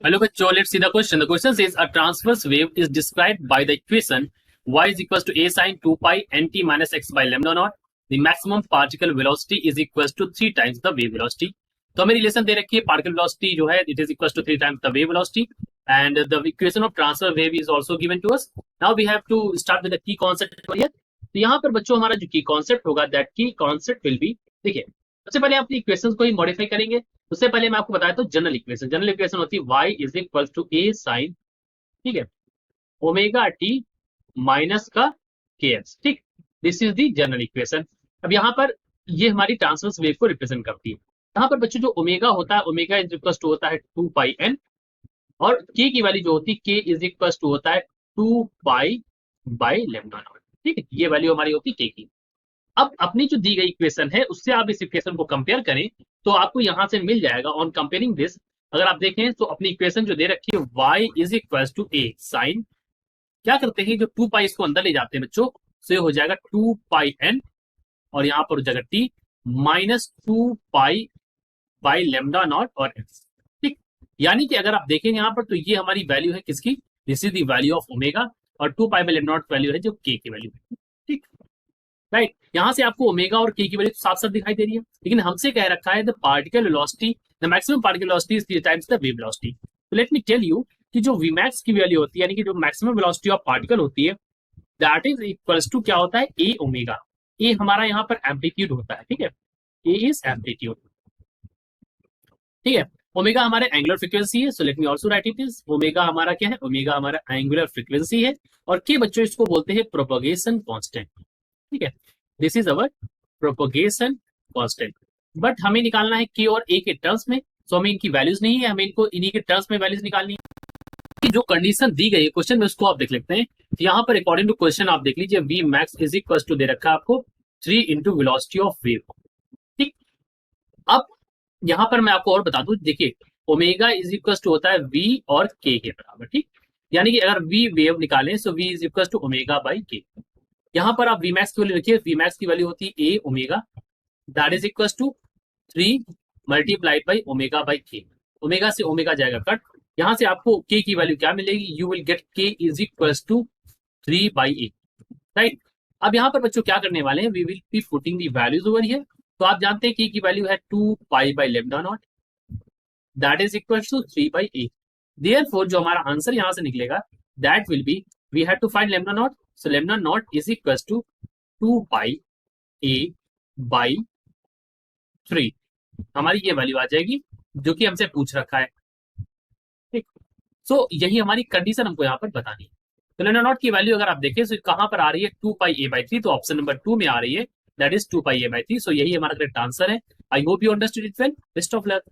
Hello bachcho, let's see the question. The question says a transverse wave is described by the equation y is equals to a sine 2 pi nt minus x by lambda naught. The maximum particle velocity is equals to 3 times the wave velocity. तो हमें relation दे रखी है particle velocity जो है it is equal to 3 times the wave velocity and the equation of transfer wave is also given to us. Now we have to start with the key concept here. तो यहाँ पर बच्चों हमारा जो की concept होगा दैट की concept will be, देखिए सबसे पहले अपनी इक्वेशंस को ही मॉडिफाई करेंगे. उससे पहले मैं आपको बताया तो जनरल इक्वेशन होती है y is equal to A sine, ठीक है, ओमेगा टी माइनस का के एक्स. ठीक, this is the general equation. अब यहाँ पर ये हमारी ट्रांसवर्स वेव को रिप्रेजेंट करती है. यहाँ पर बच्चों जो ओमेगा होता है, ओमेगा इज इक्वल टू होता है 2 पाई एन और के की वैल्यू जो होती है के इज इक्वल टू होता है 2 पाई बाई लेम्डा नॉट. ठीक है, ये वैल्यू हमारी होती है के की. अब अपनी जो दी गई इक्वेशन है उससे आप इस इक्वेशन को कंपेयर करें तो आपको यहां से मिल जाएगा. ऑन कंपेयरिंग दिस, अगर आप देखें तो अपनी इक्वेशन जो दे रखी है y is equal to A sine, क्या करते हैं जो 2 पाई इसको अंदर ले जाते हैं बच्चों, तो ये हो जाएगा 2 पाई एन और यहाँ पर हो जाएगा T minus 2 pi by lambda naught और एक्स. ठीक, यानी कि अगर आप देखें यहाँ पर तो ये हमारी वैल्यू है किसकी, this is the value of omega और 2 pi by lambda naught value है जो के की वैल्यू है. ठीक, राइट, यहां से आपको ओमेगा और के की वैल्यू साफ साफ दिखाई दे रही है. लेकिन हमसे कह रखा है the particle velocity, the maximum particle velocity is 3 times the wave velocity. तो लेट मी टेल यू कि जो Vmax की वैल्यू होती है यानी कि जो मैक्सिमम वेलोसिटी ऑफ पार्टिकल होती है दैट इज इक्वल्स टू क्या होता है ए ओमेगा. ए हमारा यहाँ पर एम्पलीट्यूड होता है. ठीक है, ए इज एम्पलीट्यूड. ठीक है, ओमेगा हमारे एंगुलर फ्रीक्वेंसी है. So let me also right it is omega हमारा क्या है, ओमेगा हमारा एंगुलर फ्रीक्वेंसी है और के बच्चों इसको बोलते हैं प्रोपगेशन कांस्टेंट. ठीक है, this is our propagation constant. But हमें निकालना है के और ए के टर्म्स में, सो हमें इनकी वैल्यूज नहीं है, हमें इनको इन्हीं के टर्म्स में वैल्यूज निकालनी है. जो कंडीशन दी गई है क्वेश्चन में उसको आप देख लेते हैं. तो यहाँ पर अकॉर्डिंग टू क्वेश्चन आप देख लीजिए V max is equal to दे रखा है आपको 3 इंटू वेलोसिटी ऑफ वेव. ठीक, अब यहाँ पर मैं आपको और बता दूं, देखिए ओमेगा इज इक्वल टू होता है वी और के बराबर. ठीक, यानी कि अगर वी वेव निकालें so v is equal to omega by k. यहाँ पर आप Vmax की वैल्यू रखिए, Vmax की वैल्यू होती है A omega that is equal to 3 multiplied by omega by K. Omega से ओमेगा जाएगा कट, यहाँ से आपको के की वैल्यू क्या मिलेगी, you will get K is equal to 3 by A. Right, अब यहाँ पर बच्चों क्या करने वाले हैं, we will be putting the values over here. तो आप जानते हैं के की वैल्यू है 2 pi by lambda not that is equal to 3 by A. Therefore जो हमारा आंसर यहाँ से निकलेगा that will be, we have to find lambda naught. So lambda naught is equals to 2 pi a by 3. हमारी ये value आ जाएगी जो कि हमसे पूछ रखा है. ठीक, सो यही हमारी कंडीशन हमको यहाँ पर बतानी है. तो लैम्डा नॉट की वैल्यू अगर आप देखें तो कहाँ पर आ रही है 2 pi a by 3, तो ऑप्शन नंबर 2 में आ रही है that is 2 pi a by 3. सो यही हमारा करेक्ट आंसर है. I hope you understood it well. Best of luck.